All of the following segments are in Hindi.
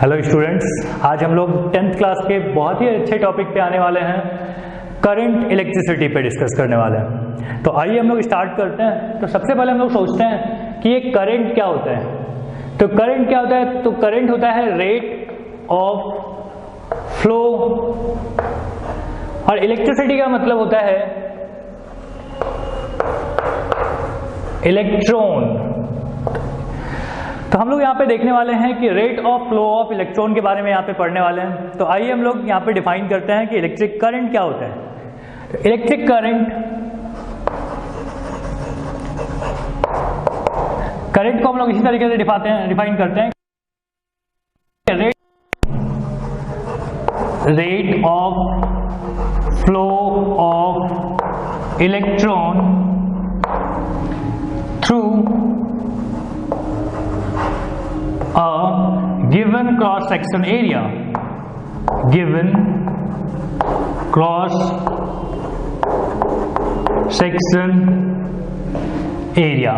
हेलो स्टूडेंट्स, आज हम लोग 10th क्लास के बहुत ही अच्छे टॉपिक पे आने वाले हैं, करंट इलेक्ट्रिसिटी पे डिस्कस करने वाले हैं। तो आइए हम लोग स्टार्ट करते हैं। तो सबसे पहले हम लोग सोचते हैं कि ये करंट क्या होता है। तो करंट क्या होता है? तो करंट होता है रेट ऑफ फ्लो, और इलेक्ट्रिसिटी का मतलब होता है इलेक्ट्रॉन। तो हम लोग यहाँ पे देखने वाले हैं कि rate of flow of electron के बारे में यहाँ पे पढ़ने वाले हैं। तो आइए हम लोग यहाँ पे डिफाइन करते हैं कि इलेक्ट्रिक करंट क्या होता है। तो इलेक्ट्रिक करंट को हम लोग इसी तरीके से डिफाइन करते हैं, rate of flow of electron through a given cross section area, given cross section area।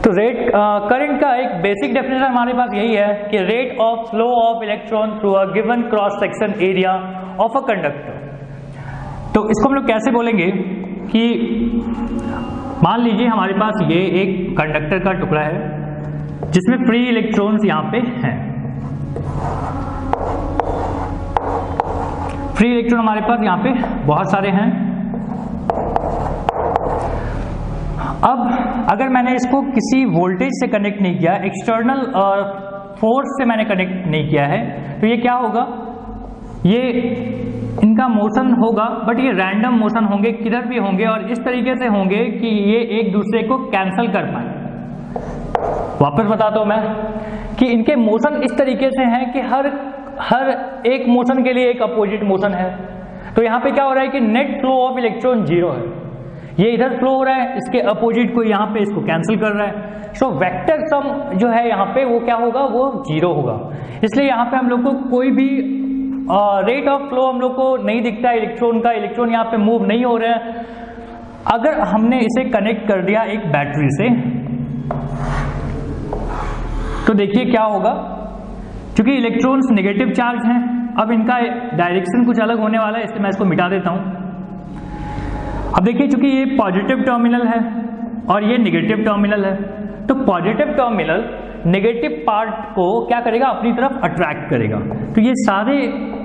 तो रेट करंट का एक बेसिक डेफिनेशन हमारे पास यही है कि rate of flow of electron through a given cross section area of a conductor. तो इसको हम लोग कैसे बोलेंगे कि मान लीजिए हमारे पास ये एक कंडक्टर का टुकड़ा है जिसमें फ्री इलेक्ट्रॉन्स यहाँ पे हैं। फ्री इलेक्ट्रॉन हमारे पास यहाँ पे बहुत सारे हैं। अब अगर मैंने इसको किसी वोल्टेज से कनेक्ट नहीं किया, एक्सटर्नल फोर्स से मैंने कनेक्ट नहीं किया है, तो ये क्या होगा? ये इनका मोशन होगा, बट ये रैंडम मोशन होंगे, किधर भी होंगे, और इस तरीके से होंगे कि ये एक दूसरे को कैंसल कर पाए। वापस बताता हूं मैं कि इनके मोशन इस तरीके से हैं कि हर एक मोशन के लिए एक अपोजिट मोशन है। तो यहाँ पे क्या हो रहा है कि net flow of electron zero है। ये इधर फ्लो हो रहा है, इसके अपोजिट को यहाँ पे इसको कैंसिल कर रहा है। सो वेक्टर सम जो है यहाँ पे वो क्या होगा? वो जीरो होगा। इसलिए यहाँ पे हम लोग को कोई भी रेट ऑफ फ्लो हम लोग को नहीं दिखता है इलेक्ट्रॉन का। इलेक्ट्रॉन यहाँ पे मूव नहीं हो रहे हैं। अगर हमने इसे कनेक्ट कर दिया एक बैटरी से, तो देखिए क्या होगा। क्योंकि इलेक्ट्रॉन्स नेगेटिव चार्ज हैं, अब इनका डायरेक्शन कुछ अलग होने वाला है, इसलिए मैं इसको मिटा देता हूं। अब देखिए, चूंकि ये पॉजिटिव टर्मिनल है और ये नेगेटिव टर्मिनल है, तो पॉजिटिव टर्मिनल नेगेटिव पार्ट को क्या करेगा? अपनी तरफ अट्रैक्ट करेगा। तो ये सारे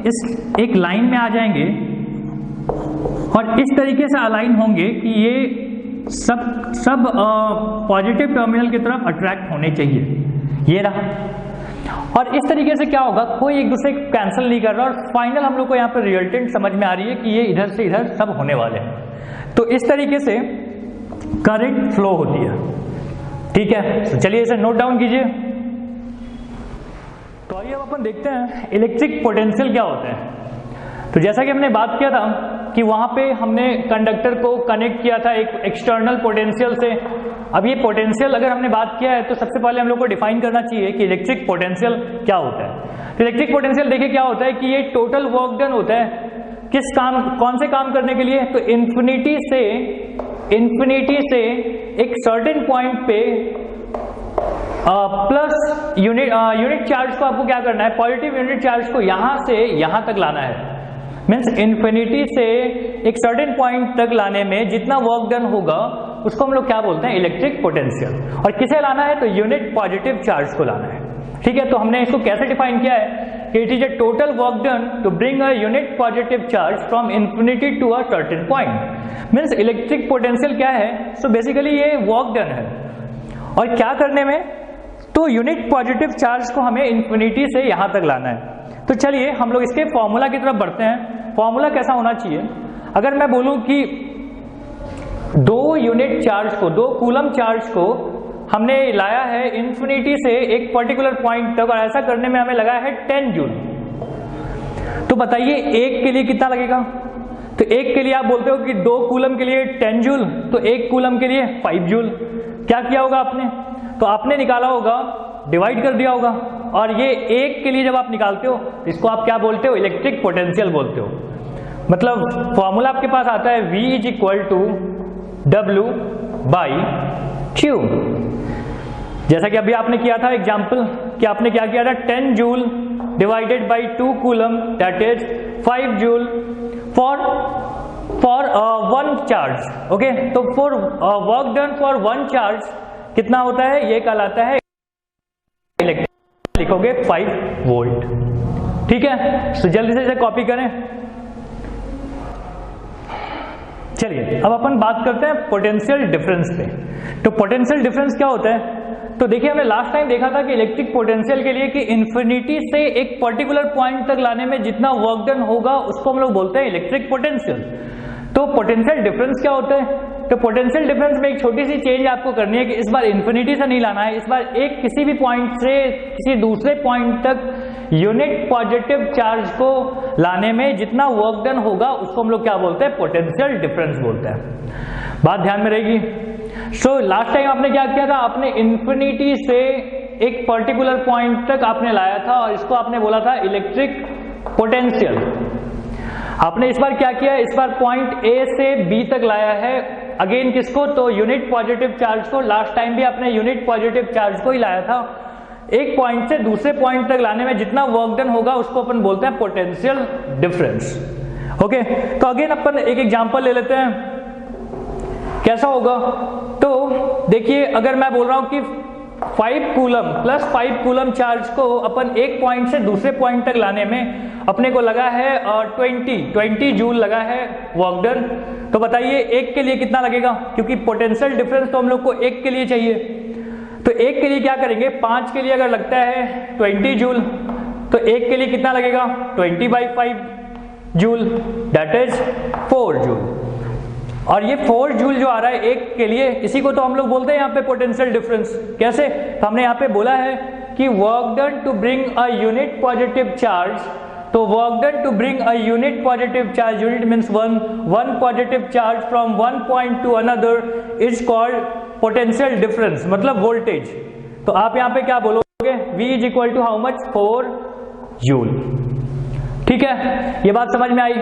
इस एक लाइन में आ जाएंगे और इस तरीके से अलाइन होंगे कि ये सब पॉजिटिव टर्मिनल की तरफ अट्रैक्ट होने चाहिए। ये रहा। और इस तरीके से क्या होगा? कोई एक दूसरे को कैंसिल नहीं कर रहा, और फाइनल हम लोग को यहाँ पर रिजल्टेंट समझ में आ रही है कि ये इधर से इधर सब होने वाले हैं। तो इस तरीके से करंट फ्लो होती है। ठीक है, तो चलिए इसे नोट डाउन कीजिए। तो आइए अब अपन देखते हैं इलेक्ट्रिक पोटेंशियल क्या होता है। तो जैसा कि हमने बात किया था कि वहां पे हमने कंडक्टर को कनेक्ट किया था एक एक्सटर्नल पोटेंशियल से। अब ये पोटेंशियल अगर हमने बात किया है, तो सबसे पहले हम लोग को डिफाइन करना चाहिए कि इलेक्ट्रिक पोटेंशियल क्या होता है। तो इलेक्ट्रिक पोटेंशियल देखिए क्या होता है कि ये टोटल वर्क डन होता है किस काम, कौन से काम करने के लिए? तो इन्फिनिटी से एक सर्टेन पॉइंट पे प्लस यूनिट चार्ज को आपको क्या करना है? पॉजिटिव यूनिट चार्ज को यहां से यहां तक लाना है। मीन्स इन्फिनिटी से एक सर्टेन पॉइंट तक लाने में जितना वर्क डन होगा उसको हम लोग क्या बोलते हैं? Electric potential. और किसे लाना है? तो यूनिट पॉजिटिव चार्ज को लाना है। ठीक है, तो हमने इसको कैसे डिफाइन किया है कि it is a total work done to bring a unit positive charge from infinity to a certain point. Means electric potential क्या है? सो बेसिकली ये वर्क डन है, और क्या करने में? तो यूनिट पॉजिटिव चार्ज को हमें इन्फिनिटी से यहां तक लाना है। तो चलिए हम लोग इसके फॉर्मूला की तरफ बढ़ते हैं। फॉर्मूला कैसा होना चाहिए? अगर मैं बोलूं कि 2 यूनिट चार्ज को, 2 कूलम चार्ज को हमने लाया है इन्फिनिटी से एक पर्टिकुलर पॉइंट तक, और ऐसा करने में हमें लगा है 10 जूल। तो बताइए एक के लिए कितना लगेगा? तो एक के लिए आप बोलते हो कि 2 कूलम के लिए 10 जूल, तो 1 कूलम के लिए 5 जूल। क्या किया होगा आपने? तो आपने निकाला होगा, डिवाइड कर दिया होगा, और ये एक के लिए जब आप निकालते हो तो इसको आप क्या बोलते हो? इलेक्ट्रिक पोटेंशियल बोलते हो। मतलब फॉर्मूला आपके पास आता है V is equal to W by Q। जैसा कि अभी आपने किया था एग्जाम्पल कि आपने क्या किया था, 10 joule divided by 2 coulomb that is 5 joule for 1 charge. Okay, तो for work done for 1 charge कितना होता है, ये कहलाता है इलेक्ट्रिक, लिखोगे 5 वोल्ट। ठीक है, तो जल्दी से इसे कॉपी करें। चलिए अब अपन बात करते हैं पोटेंशियल डिफरेंस पे। तो पोटेंशियल डिफरेंस क्या होता है, तो देखिए हमने लास्ट टाइम देखा था कि इलेक्ट्रिक पोटेंशियल के लिए कि इन्फिनिटी से एक पर्टिकुलर पॉइंट तक लाने में जितना वर्क डन होगा उसको हम लोग बोलते हैं इलेक्ट्रिक पोटेंशियल। तो पोटेंशियल डिफरेंस क्या होता है, तो पोटेंशियल डिफरेंस में एक छोटी सी चेंज आपको करनी है कि इस बार इन्फिनिटी से नहीं लाना है, इस बार एक किसी भी पॉइंट से किसी दूसरे पॉइंट तक यूनिट पॉजिटिव चार्ज को लाने में जितना वर्क डन होगा उसको हम लोग क्या बोलते हैं, पोटेंशियल डिफरेंस बोलते हैं। बात ध्यान में रहेगी। सो लास्ट टाइम आपने क्या किया था, आपने इन्फिनिटी से एक पर्टिकुलर पॉइंट तक आपने लाया था और इसको आपने बोला था इलेक्ट्रिक पोटेंशियल। आपने इस बार क्या किया, इस बार पॉइंट ए से बी तक लाया है, अगेन किसको, तो यूनिट पॉजिटिव चार्ज को। लास्ट टाइम भी आपने यूनिट पॉजिटिव चार्ज को ही लाया था। एक पॉइंट से दूसरे पॉइंट तक लाने में जितना वर्क डन होगा उसको अपन बोलते हैं पोटेंशियल डिफरेंस। ओके, तो अगेन अपन एक एग्जांपल ले लेते हैं, कैसा होगा। तो देखिए अगर मैं बोल रहा हूं कि 5 कूलम प्लस 5 कूलम चार्ज को अपन एक पॉइंट से दूसरे पॉइंट तक लाने में अपने को लगा है 20 जूल लगा है वर्क डन। तो बताइए एक के लिए कितना लगेगा, क्योंकि पोटेंशियल डिफरेंस तो हम लोग को एक के लिए चाहिए। तो एक के लिए क्या करेंगे, 5 के लिए अगर लगता है 20 जूल तो एक के लिए कितना लगेगा, 20/5 जूल दैट इज 4 जूल। और ये 4 जूल जो आ रहा है एक के लिए, इसी को तो हम लोग बोलते हैं यहाँ पे पोटेंशियल डिफरेंस। कैसे, तो हमने यहाँ पे बोला है कि work done to bring a unit positive charge. तो work done to bring a unit positive charge, unit means one positive charge from one point to another is called potential difference, मतलब वोल्टेज। तो आप यहाँ पे क्या बोलोगे, V is equal to how much, 4 joule. ठीक है, ये बात समझ में आई।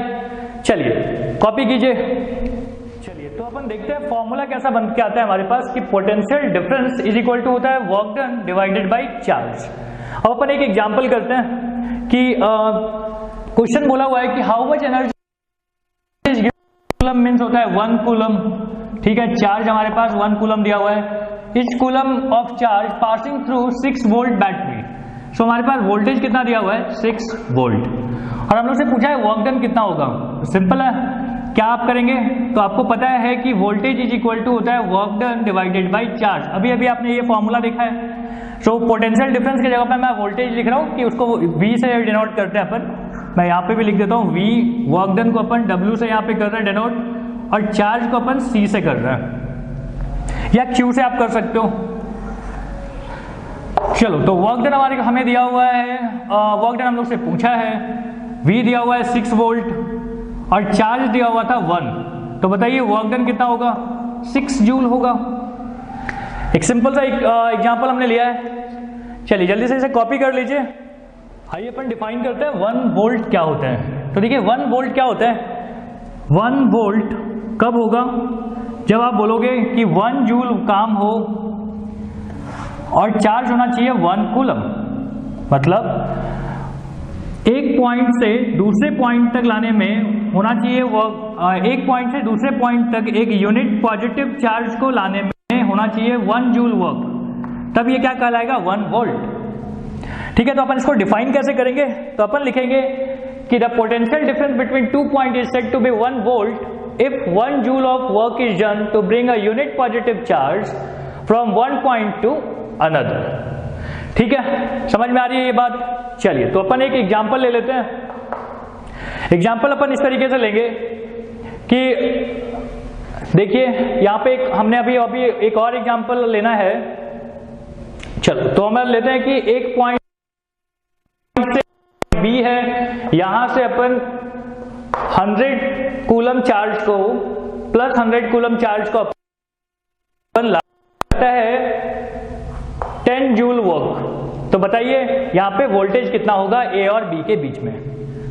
चलिए कॉपी कीजिए। चलिए तो अपन देखते हैं फॉर्मूला कैसा बन के आता है हमारे पास कि potential difference is equal to होता है work done divided by charge. अब अपन एक एग्जांपल करते हैं कि क्वेश्चन बोला हुआ है कि how much energy coulomb means होता है 1 कूलम। ठीक है, चार्ज हमारे पास 1 कूलम दिया हुआ है। Each coulomb of charge passing through 6 volt battery. So हमारे पास वोल्टेज कितना दिया हुआ है, 6 वोल्ट। और हम लोग से पूछा है वर्क डन कितना होगा। सिंपल है, क्या आप करेंगे, तो आपको पता है कि वोल्टेज इज इक्वल टू होता है work done divided by charge. अभी अभी आपने ये फॉर्मूला देखा है। सो पोटेंशियल डिफरेंस की जगह पे मैं वोल्टेज लिख रहा हूँ कि उसको V से डिनोट करते हैं अपन। मैं यहाँ पे भी लिख देता हूँ V, वर्क डन को अपन W से यहाँ पे कर रहे हैं डिनोट, और चार्ज को अपन C से कर रहे हैं, या Q से आप कर सकते हो। चलो, तो वर्क डन हमें दिया हुआ है, वर्क डन हम लोग से पूछा है, V दिया हुआ है 6 वोल्ट और चार्ज दिया हुआ था 1। तो बताइए वर्क डन कितना होगा, 6 जूल होगा। एक सिंपल सा एग्जांपल हमने लिया है। चलिए जल्दी से इसे कॉपी कर लीजिए। आइए अपन डिफाइन करते हैं 1 वोल्ट क्या होता है। तो देखिए 1 वोल्ट क्या होता है, 1 वोल्ट कब होगा, जब आप बोलोगे कि 1 जूल काम हो और चार्ज होना चाहिए 1 कूलम। मतलब एक पॉइंट से दूसरे पॉइंट तक लाने में होना चाहिए एक पॉइंट से दूसरे पॉइंट तक एक यूनिट पॉजिटिव चार्ज को लाने में होना चाहिए 1 जूल वर्क, तब ये क्या कहलाएगा, 1 वोल्ट। ठीक है, तो अपन इसको डिफाइन कैसे करेंगे, तो अपन लिखेंगे कि the potential difference between 2 point is said to be 1 volt if 1 joule of work is done to bring a unit positive charge from 1 point to another. ठीक है, समझ में आ रही है ये बात। चलिए तो अपन एक एग्जांपल ले लेते हैं। एग्जांपल अपन इस तरीके से लेंगे कि देखिए यहाँ पे हमने अभी एक और एग्जांपल लेना है। चलो तो हम लेते हैं कि एक पॉइंट से बी है, यहां से अपन 100 कूलम चार्ज को प्लस 100 कूलम चार्ज को अपन लाता है 10 जूल वर्क। तो बताइए यहाँ पे वोल्टेज कितना होगा ए और बी के बीच में।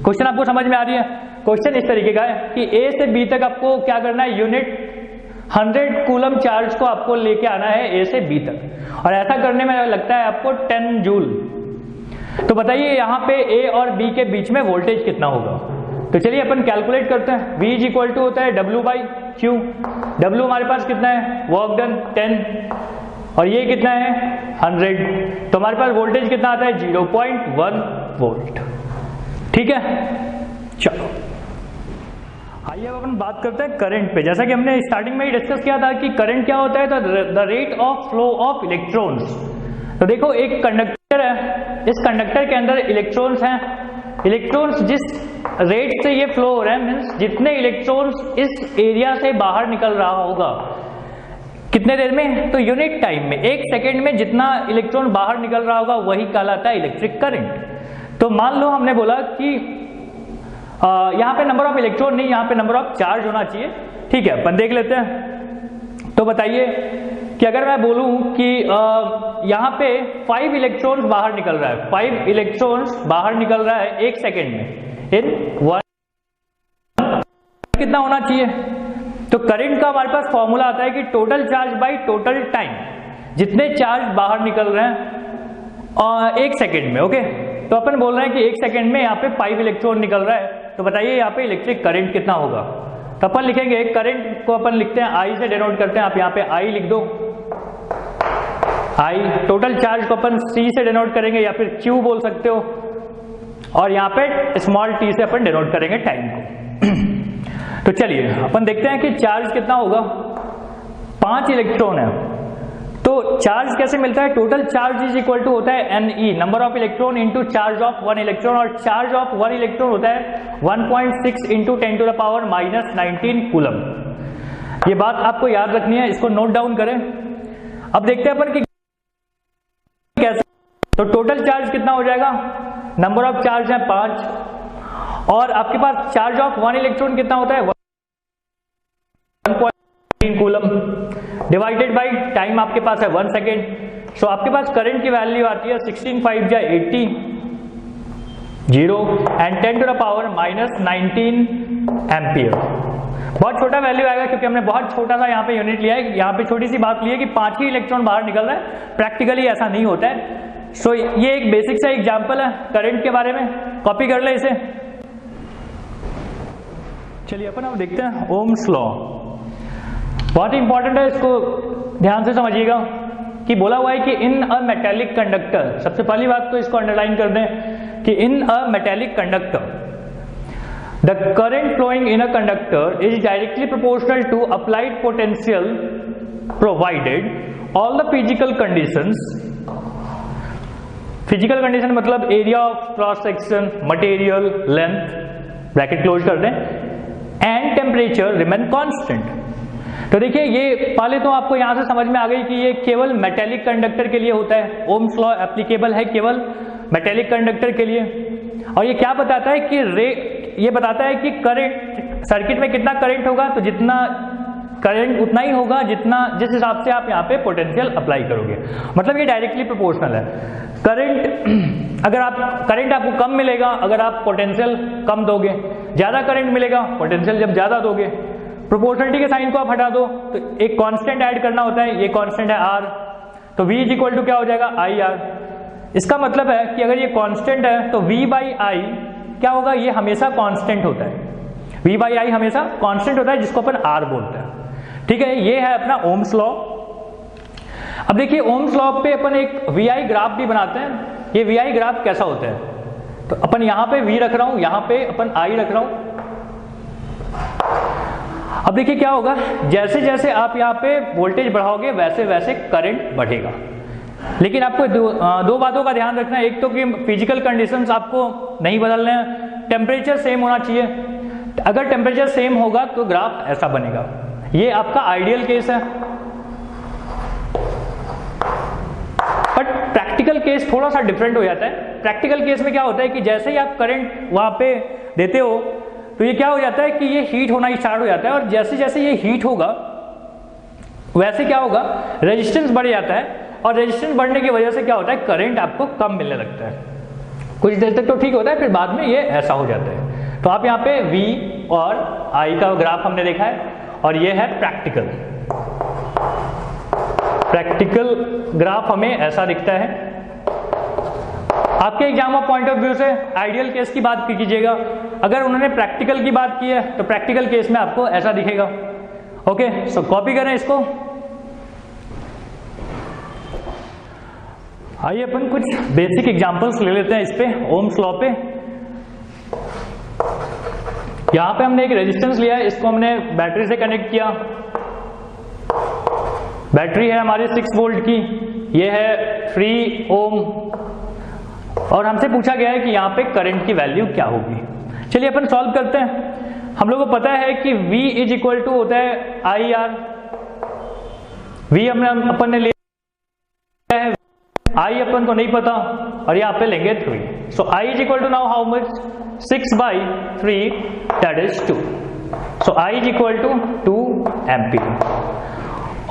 क्वेश्चन आपको समझ में आ रही है। क्वेश्चन इस तरीके का है कि ए से बी तक आपको क्या करना है, यूनिट 100 कूलम चार्ज को आपको लेके आना है ए से बी तक, और ऐसा करने में लगता है आपको 10 जूल। तो बताइए यहाँ पे ए और बी के बीच में वोल्टेज कितना होगा। तो चलिए अपन कैलकुलेट करते हैं। V इज इक्वल टू होता है W/Q। W हमारे पास कितना है, वर्क डन 10, और ये कितना है 100, तो हमारे पास वोल्टेज कितना आता है 0.1 वोल्ट। ठीक है, चलो आइए अब अपन बात करते हैं करंट पे। जैसा कि हमने स्टार्टिंग में ही डिस्कस किया था कि करंट क्या होता है, तो the rate of flow of electrons. तो देखो एक कंडक्टर है, इस कंडक्टर के अंदर इलेक्ट्रॉन्स हैं। इलेक्ट्रॉन्स जिस रेट से ये फ्लो हो रहा है, मीन्स जितने इलेक्ट्रॉन्स इस एरिया से बाहर निकल रहा होगा कितने देर में, तो यूनिट टाइम में, 1 सेकेंड में जितना इलेक्ट्रॉन बाहर निकल रहा होगा वही कहलाता है इलेक्ट्रिक करंट। तो मान लो हमने बोला कि यहाँ पे नंबर ऑफ इलेक्ट्रॉन नहीं, यहाँ पे नंबर ऑफ चार्ज होना चाहिए। ठीक है, अपन देख लेते हैं। तो बताइए कि अगर मैं बोलूं कि यहाँ पे 5 इलेक्ट्रॉन्स बाहर निकल रहा है, 5 इलेक्ट्रॉन्स बाहर निकल रहा है 1 सेकेंड में, इन 1 कितना होना चाहिए। तो करंट का हमारे पास फॉर्मूला आता है कि total charge by total time, जितने चार्ज बाहर निकल रहे हैं 1 सेकेंड में। ओके, तो अपन बोल रहे हैं कि 1 सेकेंड में यहाँ पे 5 इलेक्ट्रॉन निकल रहा है, तो बताइए यहाँ पे इलेक्ट्रिक करंट कितना होगा। तो अपन लिखेंगे करंट को अपन लिखते हैं I से डिनोट करते हैं, आप यहाँ पे I लिख दो, I। टोटल चार्ज को अपन C से डिनोट करेंगे या फिर Q बोल सकते हो, और यहाँ पे स्मॉल t से अपन डिनोट करेंगे टाइम को। तो चलिए अपन देखते हैं कि चार्ज कितना होगा। 5 इलेक्ट्रॉन है, तो चार्ज कैसे मिलता है, total charge is equal to होता है Ne, number of electron into charge of 1 electron, और चार्ज ऑफ 1 इलेक्ट्रॉन होता है 1.6 इंटू 10⁻⁻19 कूलम। ये बात आपको याद रखनी है, इसको नोट डाउन करें। अब देखते हैं अपन कि कैसे। तो टोटल चार्ज कितना हो जाएगा, नंबर ऑफ चार्ज है 5, और आपके पास चार्ज ऑफ 1 इलेक्ट्रॉन कितना होता है 1.3 कूलम, डिवाइडेड बाय टाइम आपके पास है 1 सेकेंड। सो आपके पास करंट की वैल्यू आती है 16 5 जा 80 0 एंड 10⁻⁻19 एम्पियर। बहुत छोटा वैल्यू आएगा क्योंकि हमने बहुत छोटा सा यहाँ पे यूनिट लिया है। यहाँ पे छोटी सी बात ली है कि 5 ही इलेक्ट्रॉन बाहर निकल रहा है, प्रैक्टिकली ऐसा नहीं होता है। सो ये एक बेसिक सा एग्जाम्पल है करंट के बारे में, कॉपी कर ले इसे। चलिए अपन अब देखते हैं ओम्स लॉ। बहुत इंपॉर्टेंट है, इसको ध्यान से समझिएगा कि बोला हुआ है कि इन अ मेटेलिक कंडक्टर, सबसे पहली बात तो इसको अंडरलाइन कर दें कि in a metallic conductor the current flowing in a conductor is directly proportional to applied potential provided all the physical conditions. Physical condition मतलब area of cross section, material, length, bracket close कर दें, एंड टेम्परेचर रिमेन कांस्टेंट। तो देखिए ये पहले तो आपको यहां से समझ में आ गई कि ये केवल मेटेलिक कंडक्टर के लिए होता है, ओम्स लॉ एप्लीकेबल है केवल मेटेलिक कंडक्टर के लिए। और ये क्या बताता है कि ये बताता है कि करंट सर्किट में कितना करंट होगा, तो जितना करंट उतना ही होगा जितना जिस हिसाब से आप यहाँ पे पोटेंशियल अप्लाई करोगे, मतलब ये डायरेक्टली प्रोपोर्शनल है। करंट अगर आप करंट आपको कम मिलेगा अगर आप पोटेंशियल कम दोगे, ज्यादा करंट मिलेगा पोटेंशियल जब ज्यादा दोगे। प्रोपोर्शनलिटी के साइन को आप हटा दो तो एक कांस्टेंट ऐड करना होता है, ये कांस्टेंट है R, तो V इज इक्वल टू क्या हो जाएगा IR। इसका मतलब है कि अगर ये कांस्टेंट है तो V बाई I क्या होगा, ये हमेशा कांस्टेंट होता है, V बाई I हमेशा कांस्टेंट होता है जिसको अपन R बोलते हैं। ठीक है, ये है अपना ओम्स लॉ। अब देखिए ओम्स लॉ पे अपन एक VI ग्राफ भी बनाते हैं। ये VI ग्राफ कैसा होता है, तो अपन यहाँ पे V रख रहा हूं, यहाँ पे अपन I रख रहा हूं। अब देखिए क्या होगा, जैसे जैसे आप यहाँ पे वोल्टेज बढ़ाओगे वैसे वैसे करंट बढ़ेगा। लेकिन आपको दो बातों का ध्यान रखना है, एक तो कि फिजिकल कंडीशंस आपको नहीं बदलने हैं, टेम्परेचर सेम होना चाहिए। अगर टेम्परेचर सेम होगा तो ग्राफ ऐसा बनेगा। ये आपका आइडियल केस है, बट प्रैक्टिकल केस थोड़ा सा डिफरेंट हो जाता है। प्रैक्टिकल केस में क्या होता है कि जैसे ही आप करंट वहां पे देते हो तो ये क्या हो जाता है कि ये हीट होना स्टार्ट हो जाता है, और जैसे जैसे ये हीट होगा वैसे क्या होगा, रेजिस्टेंस बढ़ जाता है, और रेजिस्टेंस बढ़ने की वजह से क्या होता है, करंट आपको कम मिलने लगता है। कुछ देर तक तो ठीक होता है, फिर बाद में ये ऐसा हो जाता है। तो आप यहाँ पे V और I का ग्राफ हमने देखा है, और ये है प्रैक्टिकल। प्रैक्टिकल ग्राफ हमें ऐसा दिखता है। आपके exam of point of view से आइडियल केस की बात कीजिएगा, अगर उन्होंने प्रैक्टिकल की बात की है तो प्रैक्टिकल केस में आपको ऐसा दिखेगा। ओके, सो कॉपी करें इसको। आइए अपन कुछ बेसिक एग्जांपल्स ले लेते हैं इस पे, ओम्स लॉ पे। यहां पे हमने एक रेजिस्टेंस लिया है, इसको हमने बैटरी से कनेक्ट किया। बैटरी है हमारी 6 वोल्ट की, ये है 3 ओम, और हमसे पूछा गया है कि यहाँ पे करंट की वैल्यू क्या होगी। चलिए अपन सॉल्व करते हैं। हम लोगों को पता है कि V इज इक्वल टू होता है IR। V अपन ने लिया है, I अपन को नहीं पता, और यहाँ पे लेंगे 3। So I is equal to now how much, 6/3 that is 2। So I is equal to 2 ampere.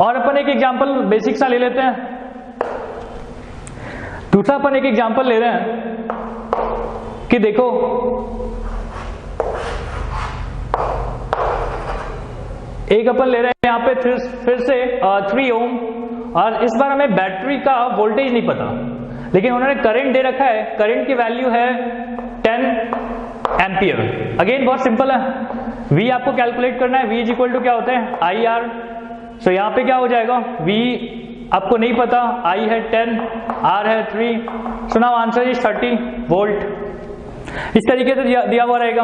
और अपन एक एग्जाम्पल बेसिक सा ले लेते हैं। दूसरा अपन एक एग्जाम्पल ले रहे हैं कि देखो एक अपन ले रहे हैं यहाँ पे फिर से 3 ओम, और इस बार हमें बैटरी का वोल्टेज नहीं पता, लेकिन उन्होंने करंट दे रखा है। करंट की वैल्यू है 10 एम्पियर। अगेन बहुत सिंपल है, V आपको कैलकुलेट करना है। V इज इक्वल टू क्या होता है IR। सो यहाँ पे क्या हो जाएगा, V आपको नहीं पता, I है 10, R है 3। So now answer is 30 volt. इस तरीके से दिया हुआ रहेगा।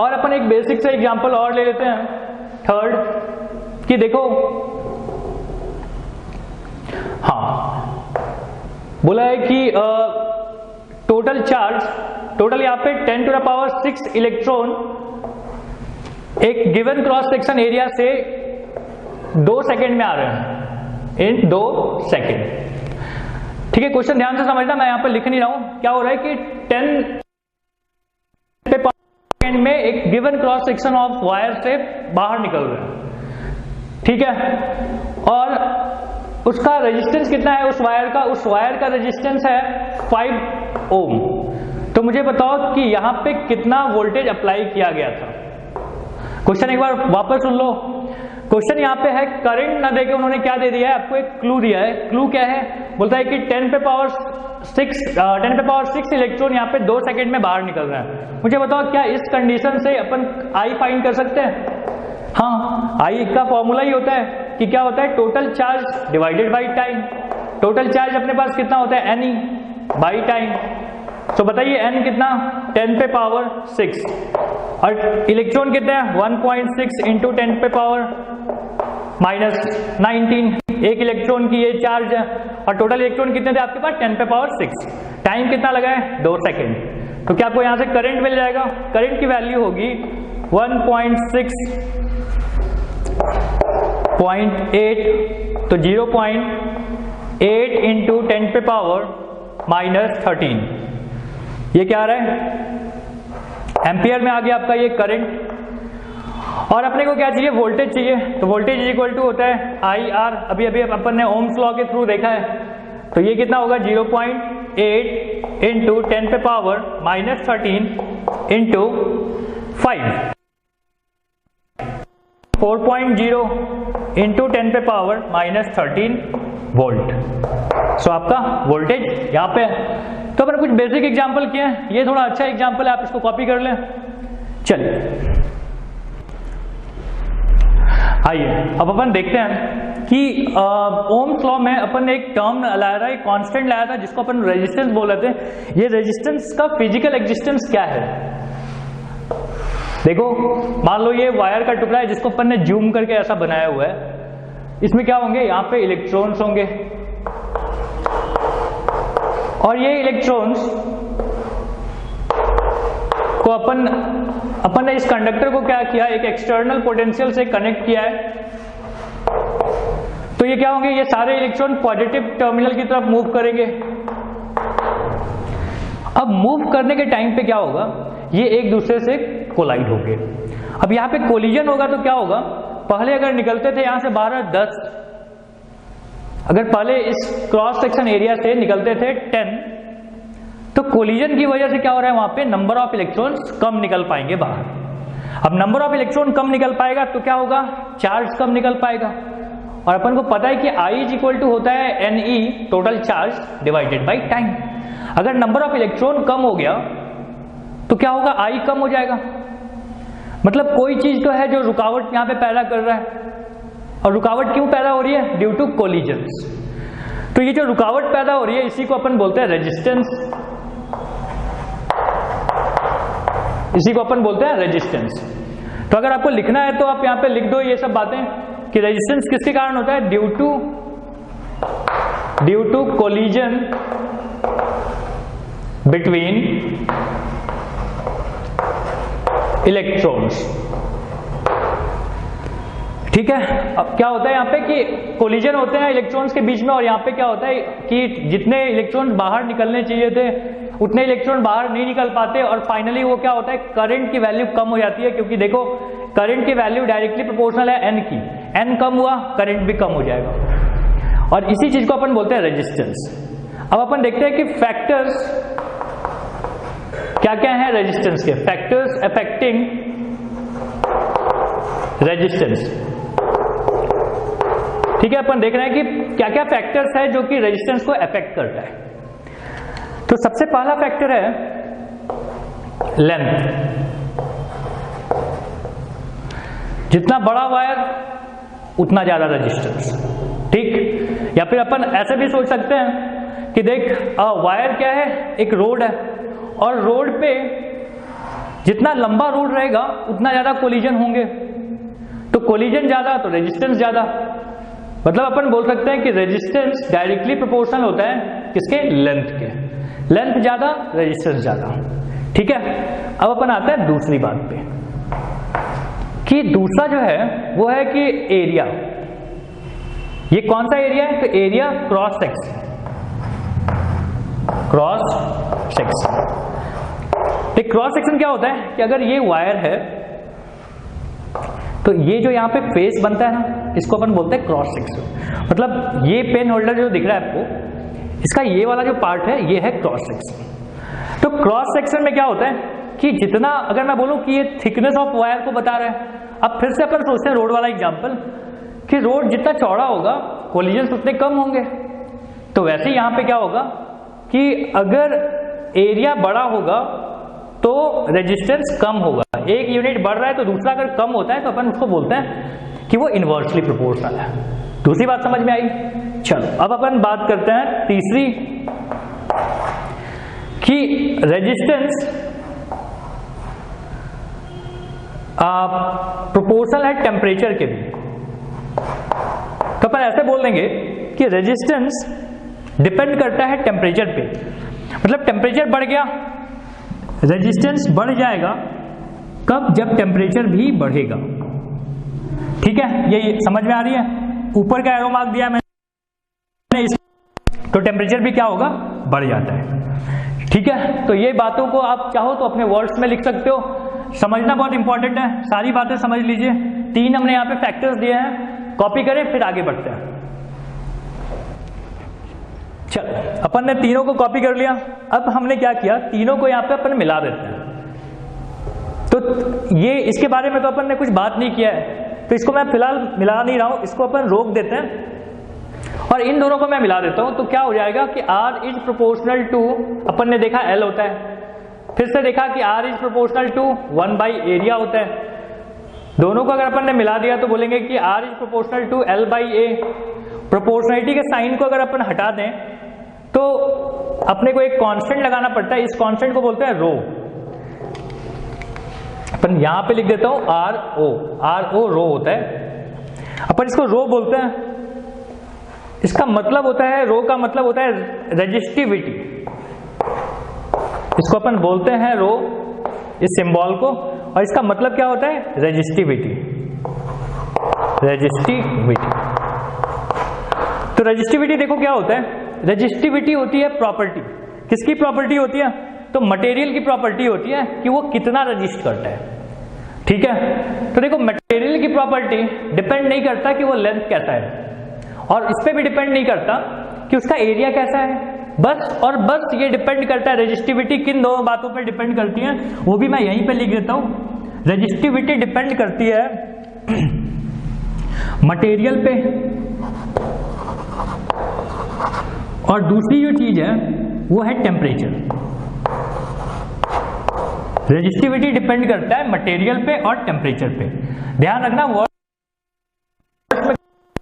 और अपन एक बेसिक से एग्जांपल और ले लेते हैं, थर्ड, कि देखो हाँ बोला है कि टोटल चार्ज, टोटल यहाँ पे 10⁶ इलेक्ट्रॉन एक गिवन क्रॉस सेक्शन एरिया से 2 सेकेंड में आ रहे हैं, इन 2 सेकेंड। ठीक है, क्वेश्चन ध्यान से समझना, मैं यहां पर लिख नहीं रहा हूं। क्या हो रहा है कि 10 सेकेंड में एक given cross section of wire से बाहर निकल रहे हैं। ठीक है, और उसका रेजिस्टेंस कितना है उस वायर का रेजिस्टेंस है 5 ओम। तो मुझे बताओ कि यहां पे कितना वोल्टेज अप्लाई किया गया था। क्वेश्चन एक बार वापस सुन लो। क्वेश्चन यहाँ पे है, करंट ना देके उन्होंने क्या दे दिया है, आपको एक क्लू दिया है। क्लू क्या है, बोलता है कि 10⁶ इलेक्ट्रॉन यहाँ पे 2 सेकेंड में बाहर निकल रहा है। मुझे बताओ क्या इस कंडीशन से अपन I फाइंड कर सकते हैं? हाँ, I का फॉर्मूला ही होता है कि क्या होता है, total charge divided by time. Total charge अपने पास कितना होता है, NE बाई टाइम। तो बताइए N कितना, 10⁶, और इलेक्ट्रॉन कितने हैं 1.6 इंटू 10⁻⁻19। एक इलेक्ट्रॉन की ये चार्ज है, और टोटल इलेक्ट्रॉन कितने थे आपके पास 10⁻⁶। टाइम कितना लगा है 2 सेकेंड। तो क्या आपको यहां से करंट मिल जाएगा? करंट की वैल्यू होगी 1.6.8, तो 0.8 इंटू 10⁻⁻13। ये क्या आ रहा है, एम्पियर में आ गया आपका ये करंट। और अपने को क्या चाहिए, वोल्टेज चाहिए। तो वोल्टेज इज इक्वल टू होता है IR। अभी अपन ने ओम्स लॉ के थ्रू देखा है, तो ये कितना होगा 0.8 इंटू 10⁻⁻13 इंटू 5, 4.0 इंटू 10⁻⁻13 वोल्ट। सो आपका वोल्टेज यहाँ पे है। तो अपन कुछ बेसिक एग्जांपल किए हैं, ये थोड़ा अच्छा एग्जांपल है, आप इसको कॉपी कर लें। चलिए आइए अब अपन देखते हैं कि ओम्स लॉ में अपन ने एक टर्म लाया था, एक कांस्टेंट लाया था जिसको अपन रेजिस्टेंस बोल रहे थे। ये रेजिस्टेंस का फिजिकल एग्जिस्टेंस क्या है? देखो मान लो ये वायर का टुकड़ा है जिसको अपन ने जूम करके ऐसा बनाया हुआ है। इसमें क्या होंगे, यहाँ पे इलेक्ट्रॉन्स होंगे, और ये इलेक्ट्रॉन्स को अपन ने इस कंडक्टर को क्या किया, एक एक्सटर्नल पोटेंशियल से कनेक्ट किया है। तो ये क्या होंगे, ये सारे इलेक्ट्रॉन पॉजिटिव टर्मिनल की तरफ मूव करेंगे। अब मूव करने के टाइम पे क्या होगा, ये एक दूसरे से कोलाइड होंगे। अब यहाँ पे कोलिजन होगा तो क्या होगा, पहले अगर निकलते थे यहां से 12-10, अगर पहले इस क्रॉस सेक्शन एरिया से निकलते थे 10, तो कोलिजन की वजह से क्या हो रहा है, वहां पे नंबर ऑफ इलेक्ट्रॉन्स कम निकल पाएंगे बाहर। अब नंबर ऑफ इलेक्ट्रॉन कम निकल पाएगा तो क्या होगा, चार्ज कम निकल पाएगा। और अपन को पता है कि I इज इक्वल टू होता है NE total charge divided by time. अगर नंबर ऑफ इलेक्ट्रॉन कम हो गया तो क्या होगा, I कम हो जाएगा। मतलब कोई चीज तो है जो रुकावट यहां पे पैदा कर रहा है, और रुकावट क्यों पैदा हो रही है, ड्यू टू कोलिजन्स। तो ये जो रुकावट पैदा हो रही है इसी को अपन बोलते हैं रेजिस्टेंस, इसी को अपन बोलते हैं रेजिस्टेंस। तो अगर आपको लिखना है तो आप यहां पे लिख दो ये सब बातें कि रेजिस्टेंस किसके कारण होता है, due to collision between electrons. ठीक है, अब क्या होता है यहाँ पे कि कोलिजन होते हैं इलेक्ट्रॉन्स के बीच में, और यहाँ पे क्या होता है कि जितने इलेक्ट्रॉन बाहर निकलने चाहिए थे उतने इलेक्ट्रॉन बाहर नहीं निकल पाते, और फाइनली वो क्या होता है, करंट की वैल्यू कम हो जाती है। क्योंकि देखो करंट की वैल्यू डायरेक्टली प्रोपोर्शनल है एन की, एन कम हुआ करंट भी कम हो जाएगा, और इसी चीज को अपन बोलते हैं रेजिस्टेंस। अब अपन देखते हैं कि फैक्टर्स क्या क्या है रेजिस्टेंस के, फैक्टर्स अफेक्टिंग रेजिस्टेंस। ठीक है, अपन देख रहे हैं कि क्या क्या फैक्टर्स है जो कि रेजिस्टेंस को अफेक्ट करता है। तो सबसे पहला फैक्टर है लेंथ। जितना बड़ा वायर उतना ज्यादा रेजिस्टेंस। ठीक, या फिर अपन ऐसे भी सोच सकते हैं कि देख वायर क्या है, एक रोड है, और रोड पे जितना लंबा रोड रहेगा उतना ज्यादा कोलिजन होंगे, तो कोलिजन ज्यादा तो रेजिस्टेंस ज्यादा। मतलब अपन बोल सकते हैं कि रेजिस्टेंस डायरेक्टली प्रोपोर्शनल होता है किसके, लेंथ के, लेंथ ज्यादा रेजिस्टेंस ज्यादा। ठीक है, अब अपन आते हैं दूसरी बात पे कि दूसरा जो है वो है कि एरिया। ये कौन सा एरिया है, तो area cross section, cross section. Cross section क्या होता है कि अगर ये वायर है तो ये जो यहाँ पे फेस बनता है ना, इसको अपन बोलते हैं क्रॉस सेक्शन। मतलब ये पेन होल्डर जो दिख रहा है आपको, इसका ये वाला जो पार्ट है ये है क्रॉस सेक्शन। तो क्रॉस सेक्शन में क्या होता है कि जितना, अगर मैं बोलूं कि ये थिकनेस ऑफ वायर को बता रहा है, अब फिर से अपन सोचते हैं रोड वाला एग्जांपल कि रोड जितना चौड़ा होगा कोलिजन उतने कम होंगे। तो वैसे ही यहाँ पे क्या होगा कि अगर एरिया बड़ा होगा तो रेजिस्टेंस कम होगा। एक यूनिट बढ़ रहा है तो दूसरा अगर कम होता है तो अपन उसको बोलते हैं कि वो इनवर्सली प्रोपोर्शनल है। दूसरी बात समझ में आई। चलो अब अपन बात करते हैं तीसरी कि रेजिस्टेंस प्रोपोर्शनल है टेम्परेचर के भी। तो अपन ऐसे बोल देंगे कि रेजिस्टेंस डिपेंड करता है टेम्परेचर पे। मतलब टेम्परेचर बढ़ गया, रेजिस्टेंस बढ़ जाएगा। कब? जब टेम्परेचर भी बढ़ेगा। ठीक है, ये समझ में आ रही है। ऊपर का एरो मार्क दिया मैंने, तो टेम्परेचर भी क्या होगा, बढ़ जाता है। ठीक है, तो ये बातों को आप चाहो तो अपने वर्ड्स में लिख सकते हो। समझना बहुत इंपॉर्टेंट है, सारी बातें समझ लीजिए। 3 हमने यहाँ पे फैक्टर्स दिए हैं, कॉपी करें फिर आगे बढ़ते हैं। चलो अपन ने तीनों को कॉपी कर लिया। अब हमने क्या किया, तीनों को यहाँ पे अपन मिला देते हैं। तो ये इसके बारे में तो अपन ने कुछ बात नहीं किया है, तो इसको मैं फिलहाल मिला नहीं रहा हूं, इसको अपन रोक देते हैं और इन दोनों को मैं मिला देता हूं। तो क्या हो जाएगा कि R इज प्रोपोर्शनल टू, अपन ने देखा L होता है, फिर से देखा कि R is proportional to 1 by area होता है। दोनों को अगर अपन ने मिला दिया तो बोलेंगे कि R is proportional to L by A। Proportionality के साइन को अगर अपन हटा दें तो अपने को एक कांस्टेंट लगाना पड़ता है, इस कांस्टेंट को बोलते हैं रो। अपन यहां पे लिख देता हूं RO रो होता है। अपन इसको रो बोलते हैं। इसका मतलब होता है, रो का मतलब होता है रेजिस्टिविटी। इसको अपन बोलते हैं रो, इस सिंबल को, और इसका मतलब क्या होता है, रेजिस्टिविटी। रेजिस्टिविटी, तो रेजिस्टिविटी देखो क्या होता है, रेजिस्टिविटी होती है प्रॉपर्टी। किसकी प्रॉपर्टी होती है, तो मटेरियल की प्रॉपर्टी होती है कि वो कितना रेजिस्ट करता है। ठीक है, तो देखो मटेरियल की प्रॉपर्टी डिपेंड नहीं करता कि वो लेंथ कैसा है, और इस पे भी डिपेंड नहीं करता कि उसका एरिया कैसा है। बस और बस ये डिपेंड करता है, रेजिस्टिविटी किन दो बातों पर डिपेंड करती है वो भी मैं यहीं पे लिख देता हूं। रेजिस्टिविटी डिपेंड करती है मटेरियल पे, और दूसरी जो चीज है वो है टेम्परेचर। रेजिस्टिविटी डिपेंड करता है मटेरियल पे और टेम्परेचर पे। ध्यान रखना,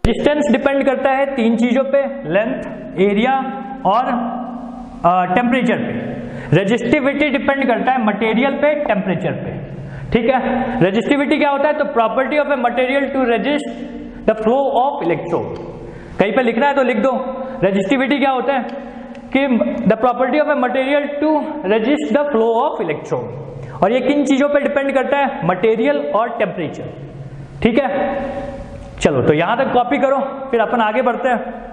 रेजिस्टेंस डिपेंड करता है तीन चीजों पे, लेंथ, एरिया और टेम्परेचर पे। रेजिस्टिविटी डिपेंड करता है मटेरियल पे, टेम्परेचर पे। ठीक है, रेजिस्टिविटी क्या होता है? तो property of a material to resist the flow of electron. कहीं पे लिखना है तो लिख दो। रेजिस्टिविटी क्या होता है कि the property of a material to resist the flow of electron. और ये किन चीजों पे डिपेंड करता है? मटेरियल और टेम्परेचर। ठीक है, चलो तो यहां तक कॉपी करो, फिर अपन आगे बढ़ते हैं।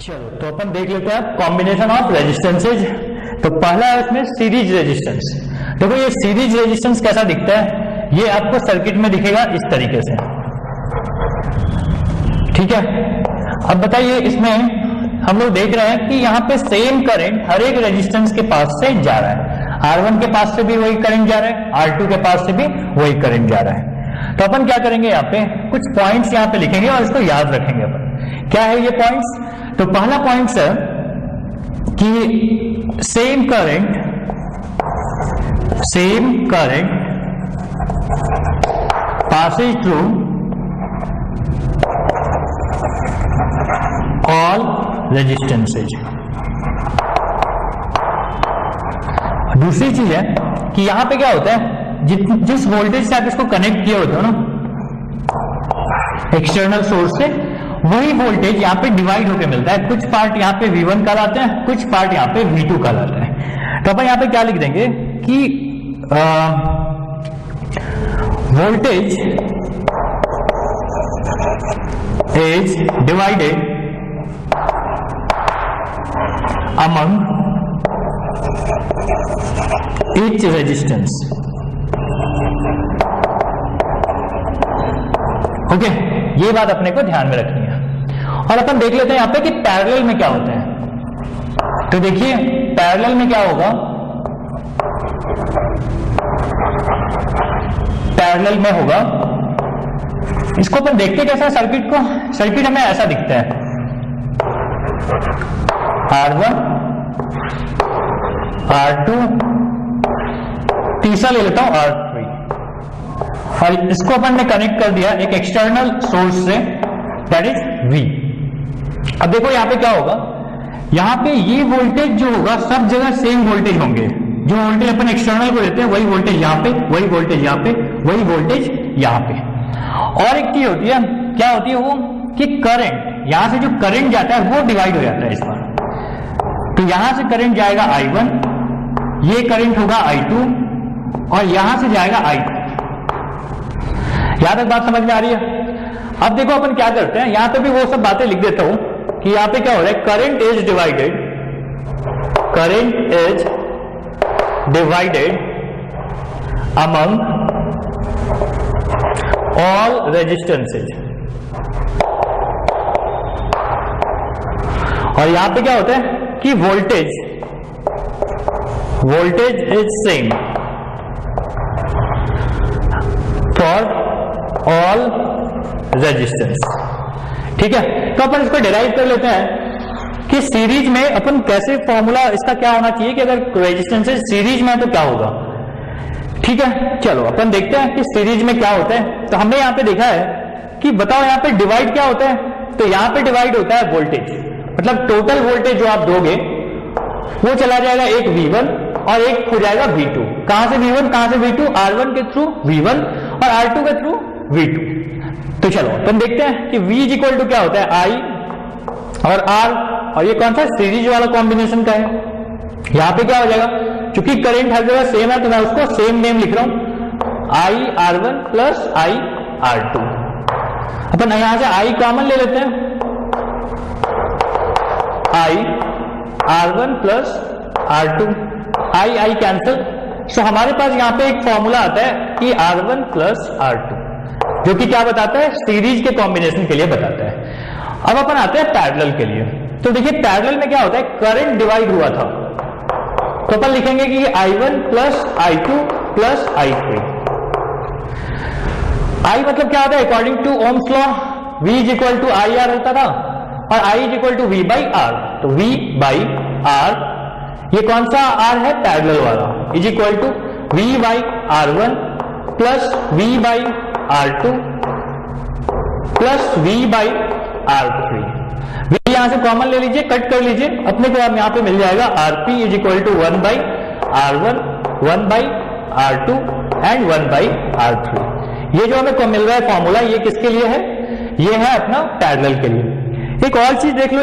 चलो तो अपन देख लेते हैं कॉम्बिनेशन ऑफ रेजिस्टेंसेज। तो पहला है इसमें सीरीज रेजिस्टेंस। देखो ये सीरीज रेजिस्टेंस कैसा दिखता है, ये आपको सर्किट में दिखेगा इस तरीके से। ठीक है, अब बताइए इसमें हम लोग देख रहे हैं कि यहाँ पे सेम करंट हर एक रेजिस्टेंस के पास से जा रहा है। R1 के पास से भी वही करंट जा रहा है, R2 के पास से भी वही करंट जा रहा है। तो अपन क्या करेंगे, यहाँ पे कुछ पॉइंट्स यहाँ पे लिखेंगे और इसको याद रखेंगे अपन। क्या है ये पॉइंट्स? तो पहला पॉइंट है कि same current passes through all resistances। दूसरी चीज है कि यहां पे क्या होता है, जिस वोल्टेज से आप इसको कनेक्ट किए होते हो ना एक्सटर्नल सोर्स से, वही वोल्टेज यहाँ पे डिवाइड होकर मिलता है। कुछ पार्ट यहाँ पे V1 कहलाते हैं, कुछ पार्ट यहाँ पे V2 कहलाते हैं। तो अपन यहाँ पे क्या लिख देंगे कि voltage is divided among each resistance. Okay, ये बात अपने को ध्यान में रखनी है। और अपन देख लेते हैं यहाँ पे कि पैरेलल में क्या होते हैं। तो देखिए पैरेलल में क्या होगा, पैरेलल में होगा, इसको अपन देखते कैसा सर्किट को, सर्किट हमें ऐसा दिखता है R1 R2, तीसरा ले लेता हूं R3, और इसको अपन ने कनेक्ट कर दिया एक एक्सटर्नल सोर्स से, दैट इज V। अब देखो यहां पे क्या होगा, यहां पे ये वोल्टेज जो होगा सब जगह सेम वोल्टेज होंगे। जो वोल्टेज अपन एक्सटर्नल को देते हैं वही वोल्टेज यहां पे, वही वोल्टेज यहां पे, वही वोल्टेज यहां पे। और एक चीज होती है, क्या होती है वो, कि करंट, यहां से जो करंट जाता है वो डिवाइड हो जाता है इस बार। तो यहां से करंट जाएगा I1, ये करंट होगा I2, और यहां से जाएगा I3। यहां तक बात समझ में आ रही है? अब देखो अपन क्या करते हैं, यहां पे भी वो सब बातें लिख देता हूं कि यहां पे क्या हो रहा है, current is divided among all resistances. और यहां पे क्या होता है कि voltage is same for all resistance. ठीक है, तो अपन इसको डिराइव कर लेते हैं कि सीरीज में अपन कैसे, फॉर्मूला इसका क्या होना चाहिए कि अगर रेजिस्टेंसेज सीरीज में है तो क्या होगा। ठीक है, चलो अपन देखते हैं कि सीरीज में क्या होता है। तो हमने यहाँ पे देखा है कि बताओ यहाँ पे डिवाइड क्या होता है, तो यहाँ पे डिवाइड होता है वोल्टेज, मतलब टोटल वोल्टेज जो आप दोगे वो चला जाएगा एक V1 और एक हो जाएगा V2। कहां से V1 कहां से V2, R1 के थ्रू V1 और R2 के थ्रू V2। तो चलो अपन देखते हैं कि V इक्वल टू क्या होता है I और R, और ये कौन सा सीरीज वाला कॉम्बिनेशन का है। यहां पे क्या हो जाएगा, क्योंकि करंट हर जगह सेम है तो मैं उसको सेम नेम लिख रहा हूं IR1 प्लस IR2। अपन यहां से I कॉमन ले लेते हैं, IR1 plus R2, I cancel. सो हमारे पास यहां पे एक फॉर्मूला आता है कि R1 प्लस R2, जो कि क्या बताता है, सीरीज के कॉम्बिनेशन के लिए बताता है। अब अपन आते हैं पैरेलल के लिए। तो देखिए पैरेलल में क्या होता है, करंट डिवाइड हुआ था तो अपन लिखेंगे कि I1 plus I2 plus I3। I मतलब क्या होता है, according to Ohm's law V is equal to IR होता था और I is equal to V by R। तो V बाई R, ये कौन सा R है, पैरेलल वाला, is equal to V by R1 plus V by R2 plus V by R3। V यहां से कॉमन ले लीजिए, कट कर लीजिए, अपने को यहां पे मिल जाएगा RP is equal to 1 by R1, 1 by R2 and 1 by R3। ये जो हमें मिल रहा है फॉर्मूला, ये किसके लिए है, ये है अपना पैरेलल के लिए। एक और चीज देख लो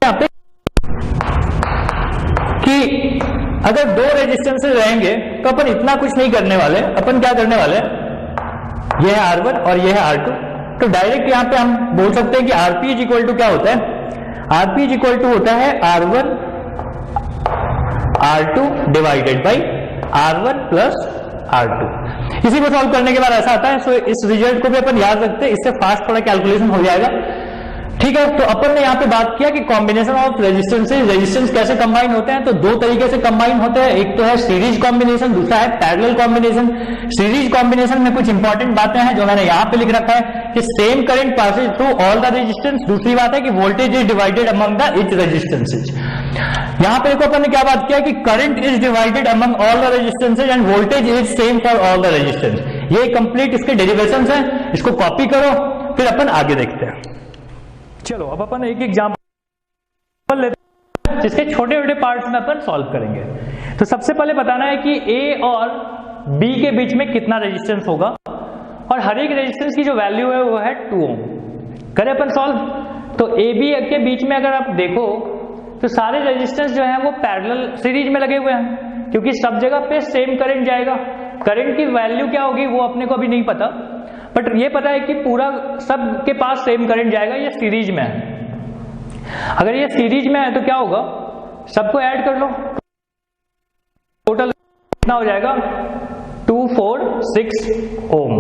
यहां पे कि अगर दो रेजिस्टेंसेस रहेंगे तो अपन इतना कुछ नहीं करने वाले, अपन क्या करने वाले, ये है R1 और ये है R2। तो डायरेक्ट यहां पे हम बोल सकते हैं कि RP इज इक्वल टू क्या होता है, RP इज इक्वल टू होता है R1 R2 divided by R1 plus R2। इसी को सॉल्व करने के बाद ऐसा आता है। सो इस रिजल्ट को भी अपन याद रखते हैं, इससे फास्ट थोड़ा कैलकुलेशन हो जाएगा। ठीक है, तो अपन ने यहाँ पे बात किया कि कॉम्बिनेशन ऑफ रेजिस्टेंस कैसे कंबाइन होते हैं। तो दो तरीके से कंबाइन होते हैं, एक तो है सीरीज कॉम्बिनेशन, दूसरा है पैरेलल कॉम्बिनेशन। सीरीज कॉम्बिनेशन में कुछ इंपॉर्टेंट बातें हैं जो मैंने यहाँ पे लिख रखा है कि same current Passage through all the resistance. दूसरी बात है कि voltage is divided among the each resistances. यहाँ पे देखो अपन ने क्या बात किया कि current is divided among all the resistances end voltage is same for all the resistance. ये कंप्लीट इसके डेरिवेशंस हैं, इसको कॉपी करो, फिर अपन आगे देखते हैं। चलो अब अपन एक एग्जांपल लेते हैं जिसके छोटे छोटे पार्ट्स में अपन सॉल्व करेंगे। तो सबसे पहले बताना है कि A और B के बीच में कितना रेजिस्टेंस होगा, और हर एक रेजिस्टेंस की जो वैल्यू है वो है 2 ओम। करें अपन सॉल्व। तो AB के बीच में अगर आप देखो तो सारे रेजिस्टेंस जो है वो पैरेलल सीरीज में लगे हुए हैं, क्योंकि सब जगह पे सेम करंट जाएगा। करंट की वैल्यू क्या होगी वो अपने को अभी नहीं पता, बट ये पता है कि पूरा सब के पास सेम करंट जाएगा, ये सीरीज में है। अगर ये सीरीज में है तो क्या होगा, सबको ऐड कर लो, टोटल कितना हो जाएगा 246 ओम।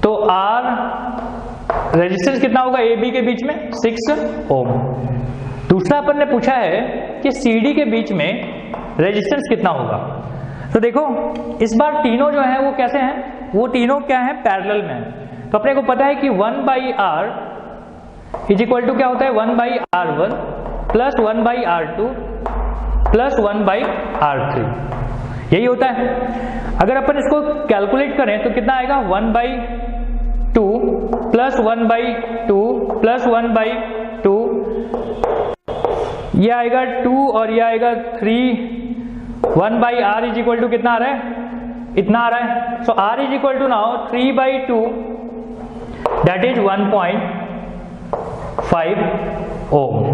तो R रेजिस्टेंस कितना होगा AB के बीच में 6 ओम। दूसरा अपन ने पूछा है कि CD के बीच में रेजिस्टेंस कितना होगा। तो देखो इस बार तीनों जो है वो कैसे हैं, वो तीनों क्या है, पैरेलल में है। तो अपने को पता है कि 1 by R is equal to क्या होता है, 1 by R1 plus 1 by R2 plus 1 by R3, यही होता है। अगर अपन इसको कैलकुलेट करें तो कितना आएगा, 1 by 2 plus 1 by 2 plus 1 by 2, ये आएगा 2 और ये आएगा 3। 1 by R is equal to कितना आ रहा है, इतना आ रहा है। So R is equal to now 3 by 2 that is 1.5 ohm.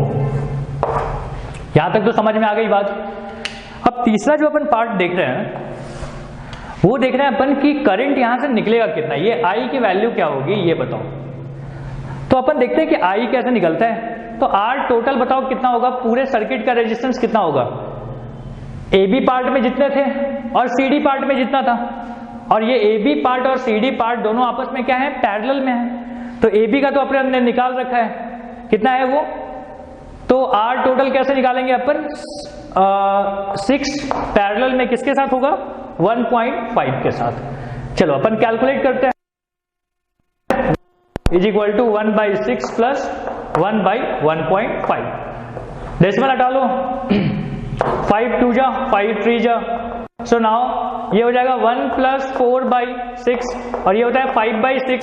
यहां तक तो समझ में आ गई बात। अब तीसरा जो अपन पार्ट देख रहे हैं वो देख रहे हैं अपन कि करंट यहां से निकलेगा कितना, ये I की वैल्यू क्या होगी ये बताओ। तो अपन देखते हैं कि I कैसे निकलता है। तो R टोटल बताओ कितना होगा, पूरे सर्किट का रेजिस्टेंस कितना होगा, AB पार्ट में जितने थे और CD पार्ट में जितना था, और ये AB पार्ट और CD पार्ट दोनों आपस में क्या है, पैरेलल में है। तो AB का तो अपने हमने निकाल रखा है, कितना है वो, तो R टोटल कैसे निकालेंगे अपन, 6 पैरेलल में किसके साथ होगा, 1.5 के साथ। चलो अपन कैलकुलेट करते हैं, is equal to 1/6 plus 1/1.5। Decimal हटा लो, 5 2 जा 5 3 जा सो नाउ ये हो जाएगा 1 + 4/6 और ये होता है 5/6।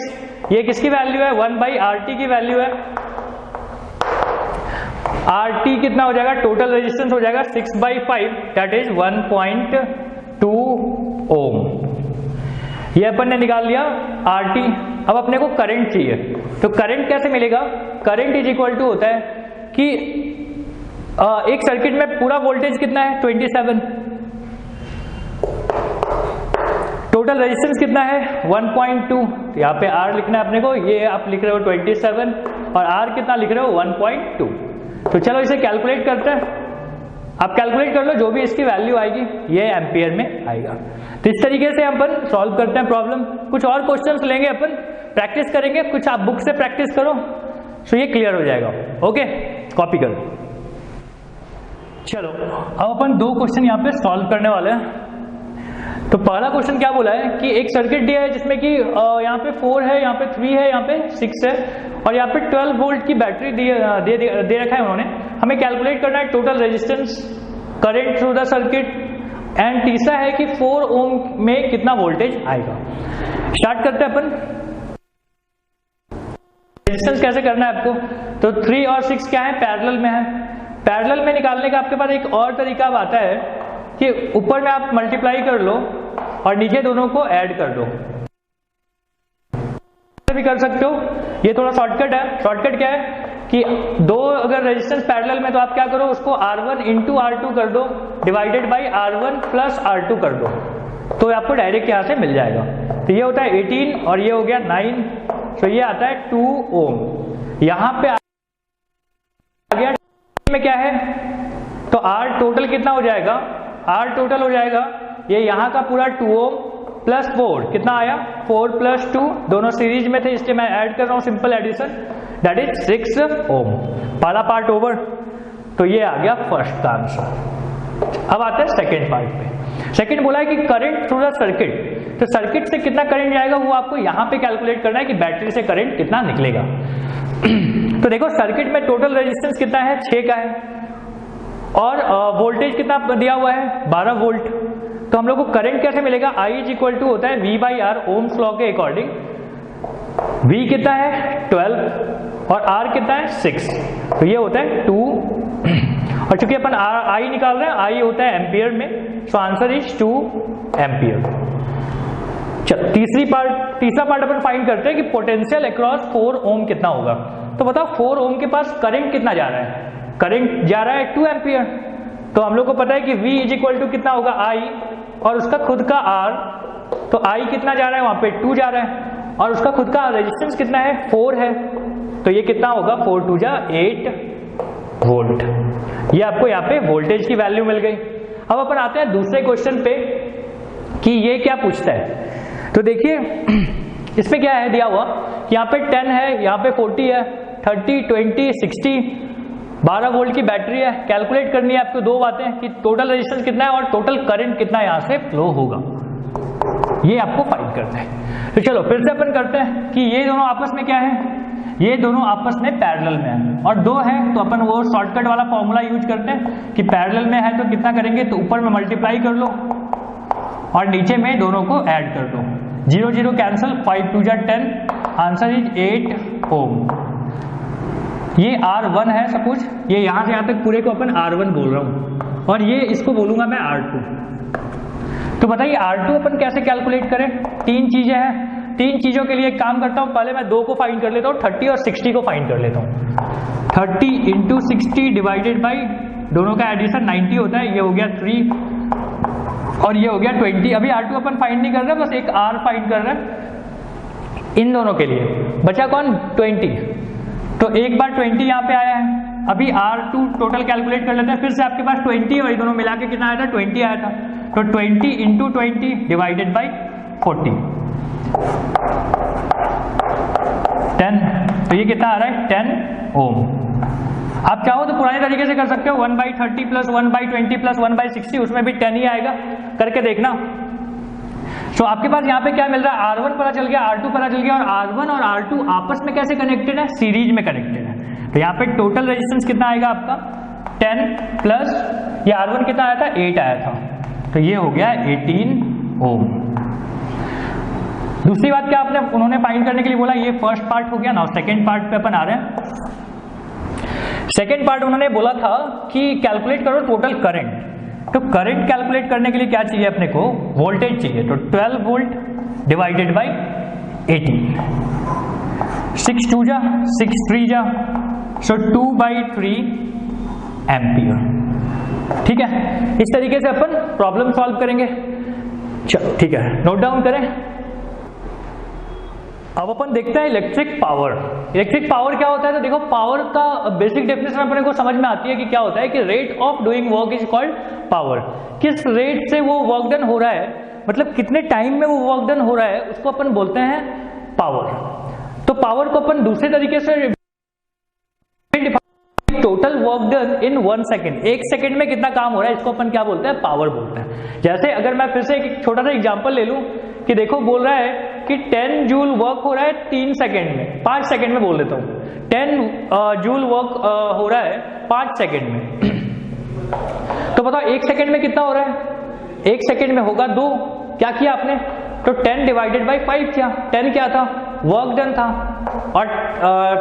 ये किसकी वैल्यू है? 1/RT की वैल्यू है। RT कितना हो जाएगा? टोटल रेजिस्टेंस हो जाएगा 6/5 दैट इज 1.2 ओम। ये अपन ने निकाल लिया RT। अब अपने को करंट चाहिए, तो करंट कैसे मिलेगा? करंट इज इक्वल टू होता है कि एक सर्किट में पूरा वोल्टेज कितना है? 27। टोटल रेजिस्टेंस कितना है? 1.2। तो यहाँ पे R लिखना है अपने को, ये आप लिख रहे हो 27 और R कितना लिख रहे हो? 1.2। तो चलो इसे कैलकुलेट करते हैं। आप कैलकुलेट कर लो, जो भी इसकी वैल्यू आएगी ये एम्पियर में आएगा। तो इस तरीके से अपन सॉल्व करते हैं प्रॉब्लम। कुछ और क्वेश्चंस लेंगे अपन, प्रैक्टिस करेंगे, कुछ आप बुक से प्रैक्टिस करो तो ये क्लियर हो जाएगा। ओके, कॉपी करो। चलो अब अपन 2 क्वेश्चन यहाँ पे सॉल्व करने वाले हैं। तो पहला क्वेश्चन क्या बोला है कि एक सर्किट दिया है जिसमें कि यहाँ पे 4 है, यहाँ पे 3 है, यहाँ पे 6 है और यहाँ पे 12 वोल्ट की बैटरी दे रखा है उन्होंने। हमें कैलकुलेट करना है total resistance, current through the circuit and तीसरा है कि 4 ओम में कितना वोल्टेज आएगा। स्टार्ट करते हैं अपन। रेजिस्टेंस कैसे करना है आपको? तो 3 और 6 क्या है? पैरेलल में है। पैरेलल में निकालने का आपके पास एक और तरीका आता है कि ऊपर में आप मल्टीप्लाई कर लो और नीचे दोनों को ऐड कर दो, भी कर सकते हो। ये थोड़ा शॉर्टकट है। शॉर्टकट क्या है कि 2 अगर रेजिस्टेंस पैरेलल में तो आप क्या करो, उसको R1 × R2 कर दो डिवाइडेड बाई R1 + R2 कर दो, तो आपको डायरेक्ट यहां से मिल जाएगा। तो ये होता है 18 और ये हो गया 9, तो ये आता है 2 ओम। यहां पे आ गया में क्या है, तो R टोटल कितना हो जाएगा? R टोटल हो जाएगा ये यहाँ का पूरा 2 ओम प्लस 4 कितना आया? 4 + 2, दोनों सीरीज में थे इसलिए मैं ऐड कर रहा हूँ, सिंपल एडिशन, दैट इज 6 ओम। पहला पार्ट ओवर। तो ये आ गया फर्स्ट का आंसर। अब आते हैं सेकेंड पार्ट पे। सेकेंड बोला है कि करंट थ्रू द सर्किट, तो सर्किट से कितना करंट जाएगा वो आपको यहाँ पे कैलकुलेट करना है कि बैटरी से करंट कितना निकलेगा। तो देखो सर्किट में टोटल रेजिस्टेंस कितना है? 6 का है और वोल्टेज कितना दिया हुआ है? 12 वोल्ट। तो हम लोग को करंट कैसे मिलेगा? I = होता है V/R ओम्स लॉ के अकॉर्डिंग। V कितना है? 12 और R कितना है? 6, तो ये होता है 2 और चूंकि अपन I निकाल रहे हैं, I होता है एम्पियर में, सो आंसर इज 2 एम्पियर। चलो तीसरा पार्ट अपन फाइंड करते हैं कि पोटेंशियल अक्रॉस 4 ओम कितना होगा। तो बताओ 4 ओम के पास करंट कितना जा रहा है? करंट जा रहा है 2 एम्पियर। तो हम लोग को पता है कि V = कितना होगा? I और उसका खुद का R, तो I कितना जा रहा है? वहां पे 2 जा रहा है और उसका खुद का रेजिस्टेंस कितना है? 4 है, तो ये कितना होगा? 4 × 2 = 8 वोल्ट। ये आपको यहाँ पे वोल्टेज की वैल्यू मिल गई। अब अपन आते हैं दूसरे क्वेश्चन पे कि ये क्या पूछता है। तो देखिए इसमें क्या है दिया हुआ कि यहाँ पे 10 है, यहाँ पे 40 है, 30, 20, 60, 12 वोल्ट की बैटरी है। कैलकुलेट करनी है आपको 2 बातें कि टोटल रेजिस्टेंस कितना है और टोटल करंट कितना यहाँ से फ्लो होगा, ये आपको फाइंड करना है। तो चलो फिर से अपन करते हैं कि ये दोनों आपस में क्या है? ये दोनों आपस में पैरेलल में है और 2 है, तो अपन वो शॉर्टकट वाला फॉर्मूला यूज करते हैं कि पैरेलल में है तो कितना करेंगे, तो ऊपर में मल्टीप्लाई कर लो और नीचे में दोनों को ऐड कर दो। 0 0 कैंसिल, 5 × 2 = 10, आंसर इज 8 ओम। ये R1 है सपोज, ये यहां से यहां तक पूरे को अपन R1 बोल रहा हूं और ये इसको बोलूंगा मैं R2। तो बताइए R2 अपन कैसे कैलकुलेट करें? 3 चीजें हैं। 3 चीजों के लिए एक काम करता हूं, पहले मैं 2 को फाइंड कर लेता हूं, 30 और 60 को फाइंड कर लेता हूं। 30 × 60 डिवाइडेड बाई दोनों का एडिशन 90 होता है, ये हो गया 3 और ये हो गया 20। अभी R2 अपन फाइंड नहीं कर रहे, बस एक R फाइंड कर रहे हैं इन दोनों के लिए। बचा कौन? 20। तो एक बार 20 यहाँ पे आया है। अभी R2 टोटल कैलकुलेट कर लेते हैं, फिर से आपके पास 20 और ये दोनों मिला के कितना आया था? 20 आया था। तो 20 × 20 डिवाइडेड बाई 40, 10, तो ये कितना आ रहा है? 10 ओम। आप चाहो तो पुराने तरीके से कर सकते हो, 1/30 + 1/20 + 1/60, उसमें भी 10 ही आएगा, करके देखना। तो आपके पास यहाँ पे क्या मिल रहा है? R1 पता चल गया, R2 पता चल गया और R1 और R2 आपस में कैसे कनेक्टेड है? सीरीज में कनेक्टेड है। तो यहाँ पे टोटल रेजिस्टेंस कितना आएगा आपका? 10 प्लस ये R1 कितना आया था? 8 आया था, तो ये हो गया 18 ओम। दूसरी बात क्या उन्होंने फाइंड करने के लिए बोला, ये फर्स्ट पार्ट हो गया ना। सेकेंड पार्ट पे अपन आ रहे हैं। सेकेंड पार्ट उन्होंने बोला था कि कैलकुलेट करो टोटल करंट। तो करंट कैलकुलेट करने के लिए क्या चाहिए अपने को, वोल्टेज चाहिए। तो 12 वोल्ट डिवाइडेड बाई 18, 6 2 जा 6 3 जा, सो 2/3 एम्पियर। ठीक है, इस तरीके से अपन प्रॉब्लम सॉल्व करेंगे। चलो ठीक है, नोट डाउन करें। अब अपन देखते हैं इलेक्ट्रिक पावर। इलेक्ट्रिक पावर क्या होता है, तो देखो पावर का बेसिक डेफिनेशन अपने को समझ में आती है कि क्या होता है कि rate of doing work is called power. किस रेट से वो वर्क डन हो रहा है, मतलब कितने टाइम में वो वर्क डन हो रहा है, उसको अपन बोलते हैं पावर। तो पावर को अपन दूसरे तरीके से total work done in 1 second, 1 second में कितना काम हो रहा है, इसको अपन क्या बोलते हैं, पावर बोलते हैं। जैसे अगर मैं फिर से एक छोटा सा एग्जांपल ले लूं कि देखो बोल रहा है कि 10 जूल वर्क हो रहा है 3 सेकेंड में, 5 सेकेंड में बोल देता हूं, 10 जूल वर्क हो रहा है 5 सेकेंड में। तो बताओ 1 सेकेंड में कितना हो रहा है, 1 सेकेंड में होगा 2। क्या किया आपने, तो 10 डिवाइडेड बाई 5 किया। 10 क्या था, वर्क डन था, और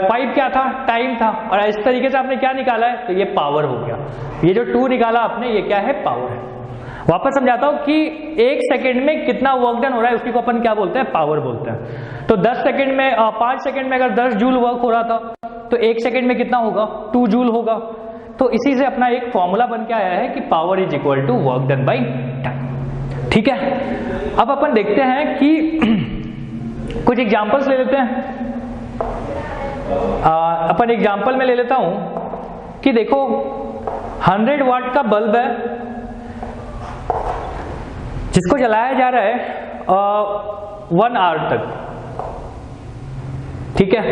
5 क्या था, टाइम था। और इस तरीके से आपने क्या निकाला है, तो ये पावर हो गया। ये जो 2 निकाला आपने, ये क्या है, पावर है। वापस समझाता हूं कि 1 सेकेंड में कितना वर्क डन हो रहा है, उसी को अपन क्या बोलते हैं, पावर बोलते हैं। तो 10 सेकेंड में 5 सेकेंड में अगर 10 जूल वर्क हो रहा था, तो 1 सेकेंड में कितना होगा, 2 जूल होगा। तो इसी से अपना एक फॉर्मूला बन के आया है कि power is equal to work done by time. ठीक है, अब अपन देखते हैं कि कुछ एग्जांपल्स ले लेते हैं। अपन एग्जांपल में ले लेता हूं कि देखो 100 वाट का बल्ब है जिसको जलाया जा रहा है 1 आवर तक। ठीक है,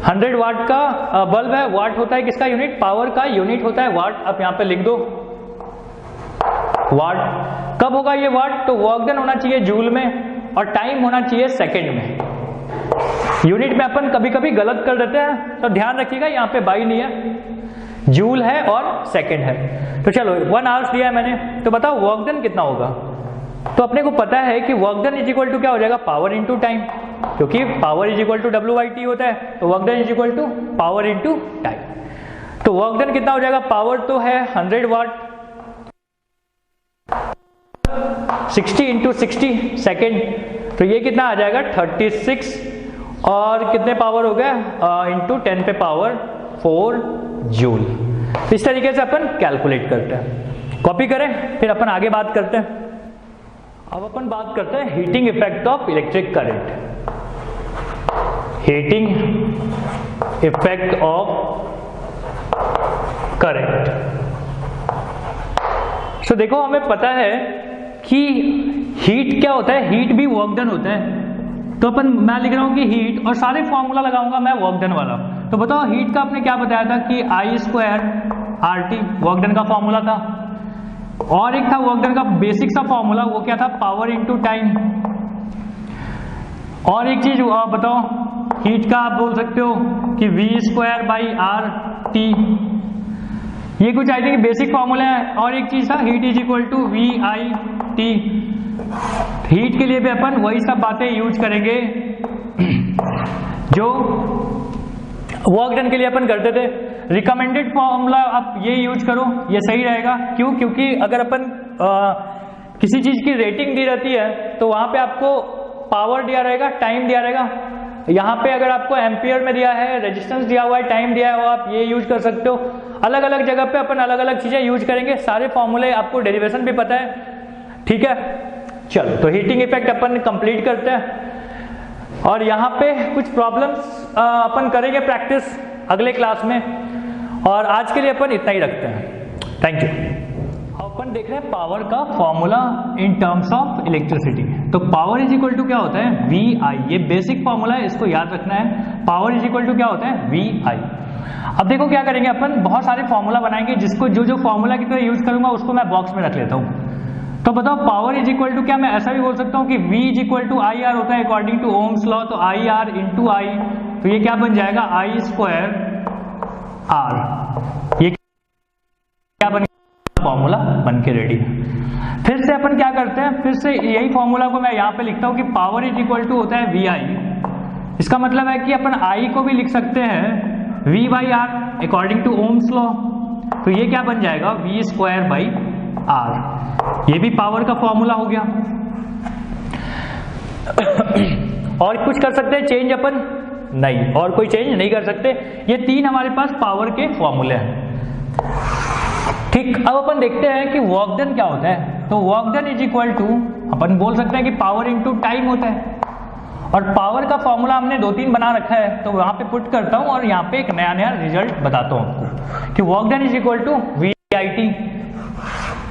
100 वाट का बल्ब है। वाट होता है किसका यूनिट, पावर का यूनिट होता है वाट। आप यहां पे लिख दो वाट। कब होगा ये वाट, तो वर्क डन होना चाहिए जूल में और टाइम होना चाहिए सेकंड में। यूनिट में अपन कभी कभी गलत कर देते हैं, तो ध्यान रखिएगा यहाँ पे बाई नहीं है, जूल है और सेकंड है। तो चलो 1 आवर्स दिया है मैंने, तो बताओ वर्क डन कितना होगा। तो अपने को पता है कि work done is equal to क्या हो जाएगा, पावर इंटू टाइम, क्योंकि power is equal to W/T होता है। तो work done is equal to power into time. तो वर्क डन कितना हो जाएगा, पावर तो है 100 वाट, 60 इंटू 60 सेकेंड, तो ये कितना आ जाएगा 36, और कितने पावर हो गया इंटू 10 पे पावर 4 जूल। इस तरीके से अपन कैलकुलेट करते हैं। कॉपी करें, फिर अपन आगे बात करते हैं। अब अपन बात करते हैं heating effect of electric current. Heating effect of current. तो देखो हमें पता है कि हीट क्या होता है, हीट भी वर्क डन होता है। तो अपन मैं लिख रहा हूं कि हीट, और सारे फॉर्मूला लगाऊंगा मैं वर्क डन वाला। तो बताओ हीट का आपने क्या बताया था कि I² RT वर्क डन का फॉर्मूला था, और एक था वर्क डन का बेसिक सा फॉर्मूला, वो क्या था, पावर इंटू टाइम। और एक चीज बताओ हीट का आप बोल सकते हो कि V²/RT, ये कुछ आई थिंक बेसिक फॉर्मूला है। और एक चीज था heat is equal to VIT। Heat के लिए भी अपन वही सब बातें यूज करेंगे जो वर्क डन के लिए अपन करते थे। रिकमेंडेड फॉर्मूला आप ये यूज करो, ये सही रहेगा। क्यों, क्योंकि अगर अपन किसी चीज की रेटिंग दी रहती है तो वहां पे आपको पावर दिया रहेगा, टाइम दिया रहेगा। यहाँ पे अगर आपको एम्पियर में दिया है, रेजिस्टेंस दिया हुआ है, टाइम दिया है, आप ये यूज कर सकते हो। अलग अलग जगह पे अपन अलग अलग चीजें यूज करेंगे। सारे फॉर्मूले आपको डेरिवेशन भी पता है। ठीक है, चलो तो हीटिंग इफेक्ट अपन कंप्लीट करते हैं, और यहाँ पे कुछ प्रॉब्लम्स अपन करेंगे प्रैक्टिस अगले क्लास में। और आज के लिए अपन इतना ही रखते हैं। Thank you. अपन देख रहे हैं पावर का formula in terms of electricity. तो पावर इज इक्वल टू क्या होता है, VI। ये बेसिक फॉर्मूला है, इसको याद रखना है। पावर इज इक्वल टू क्या होता है, VI। अब देखो क्या करेंगे अपन, बहुत सारे फॉर्मूला बनाएंगे, जिसको जो फॉर्मूला की तरह यूज करूंगा उसको मैं बॉक्स में रख लेता हूँ। तो बताओ पावर इज इक्वल टू क्या, मैं ऐसा भी बोल सकता हूँ कि V is equal to IR होता है अकॉर्डिंग टू ओम्स लॉ। तो IR इंटू I, तो ये क्या बन जाएगा, I²R। ये क्या बन, फॉर्मूला बन के रेडी है। फिर से अपन क्या करते हैं, फिर से यही फॉर्मूला को मैं यहाँ पे लिखता हूँ कि पावर इज इक्वल टू होता है VI। इसका मतलब है कि अपन I को भी लिख सकते हैं V/R according to Ohm's law. तो ये क्या बन जाएगा, V²/R। ये भी पावर का फॉर्मूला हो गया। और कुछ कर सकते हैं चेंज अपन? नहीं, और कोई चेंज नहीं कर सकते। ये तीन हमारे पास पावर के फॉर्मूले हैं। ठीक, अब अपन देखते हैं कि वर्क डन क्या होता है। तो work done is equal to, अपन बोल सकते हैं कि पावर इनटू टाइम होता है। और पावर का फॉर्मूला हमने 2-3 बना रखा है, तो वहां पे पुट करता हूं और यहाँ पे एक नया नया रिजल्ट बताता हूं आपको कि work done is equal to VIT।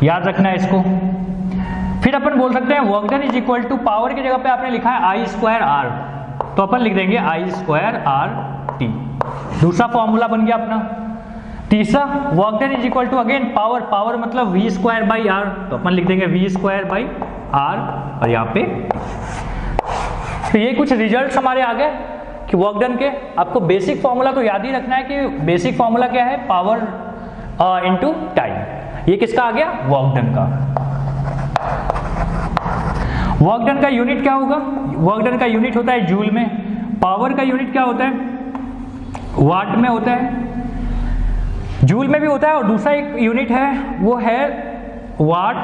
याद रखना है इसको। फिर अपन बोल सकते हैं work done is equal to, power की जगह पे आपने लिखा है I²R, तो अपन लिख देंगे I²RT। दूसरा फॉर्मूला बन गया अपना। तीसरा, work done is equal to again power, power मतलब V²/R, तो अपन लिख देंगे V²/R और यहाँ पे। तो ये कुछ रिजल्ट्स हमारे आ गए कि वर्क डन के। आपको बेसिक फॉर्मूला तो याद ही रखना है कि बेसिक फॉर्मूला क्या है, पावर इनटू टाइम। ये किसका आ गया, वर्क डन का। वर्क डन का यूनिट क्या होगा, वर्क डन का यूनिट होता है जूल में। पावर का यूनिट क्या होता है, वाट में होता है। जूल में भी होता है, और दूसरा एक यूनिट है वो है वाट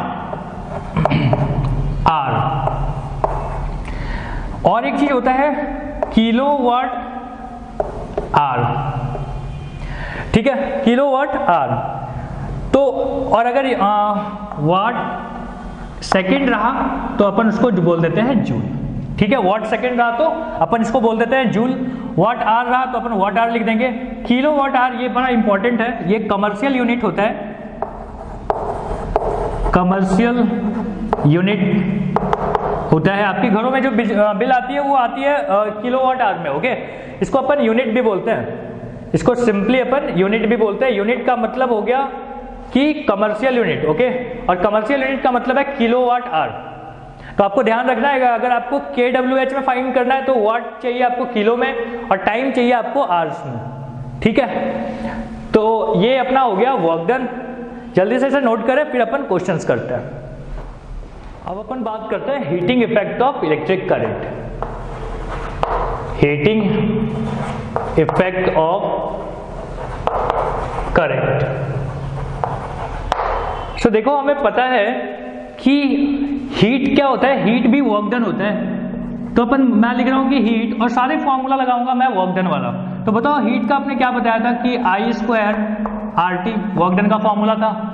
आर। और एक चीज होता है किलोवाट आर। ठीक है, किलोवाट आर। तो और अगर वाट सेकंड रहा तो अपन उसको बोल देते हैं जूल। ठीक है, वाट सेकंड रहा तो अपन इसको बोल देते हैं जूल। वाट आर रहा तो अपन वाट आर लिख देंगे। किलो वाट आर ये बड़ा इंपॉर्टेंट है, ये कमर्शियल यूनिट होता है। कमर्शियल यूनिट होता है, आपके घरों में जो बिल आती है वो आती है किलोवाट आवर में। ओके, इसको अपन यूनिट भी बोलते हैं, इसको सिंपली अपन यूनिट भी बोलते हैं। यूनिट का मतलब हो गया कि कमर्शियल यूनिट। ओके, और कमर्शियल यूनिट का मतलब है किलोवाट आवर। तो आपको ध्यान रखना है, अगर आपको kWh में फाइंड करना है तो वाट चाहिए आपको किलो में और टाइम चाहिए आपको आवर्स में। ठीक है, तो ये अपना हो गया वर्क डन। जल्दी से इसे नोट करें, फिर अपन क्वेश्चंस करते हैं। अब अपन बात करते हैं heating effect of electric current. Heating effect of current. तो देखो, हमें पता है कि हीट क्या होता है, हीट भी वर्क डन होता है। तो अपन, मैं लिख रहा हूं कि हीट, और सारे फॉर्मूला लगाऊंगा मैं वर्क डन वाला। तो बताओ हीट का आपने क्या बताया था कि I²RT वर्क डन का फॉर्मूला था।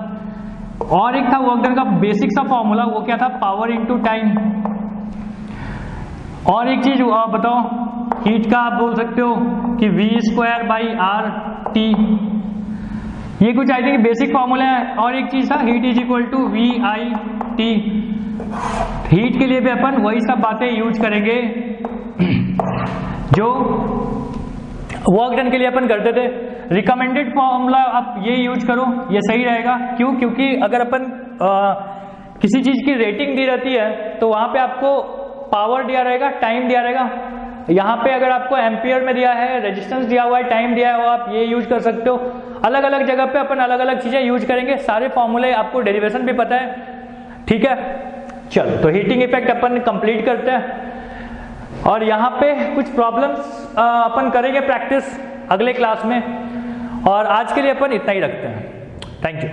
और एक था वर्क डन का बेसिक सा फॉर्मूला, वो क्या था, पावर इनटू टाइम। और एक चीज बताओ, हीट का आप बोल सकते हो कि V²/RT। ये कुछ आई थिंक बेसिक फॉर्मूला है। और एक चीज था heat is equal to VIT। Heat के लिए भी अपन वही सब बातें यूज करेंगे जो वर्क डन के लिए अपन करते थे। रिकमेंडेड फॉर्मूला आप ये यूज करो, ये सही रहेगा। क्यों? क्योंकि अगर अपन किसी चीज की रेटिंग दी रहती है तो वहां पे आपको पावर दिया रहेगा, टाइम दिया रहेगा। यहाँ पे अगर आपको एम्पियर में दिया है, रेजिस्टेंस दिया हुआ है, टाइम दिया हुआ, आप ये यूज कर सकते हो। अलग अलग जगह पे अपन अलग अलग चीजें यूज करेंगे। सारे फॉर्मूले आपको डेरिवेशन भी पता है। ठीक है, चलो तो हीटिंग इफेक्ट अपन कंप्लीट करते हैं। और यहाँ पे कुछ प्रॉब्लम्स अपन करेंगे प्रैक्टिस अगले क्लास में। और आज के लिए अपन इतना ही रखते हैं। Thank you.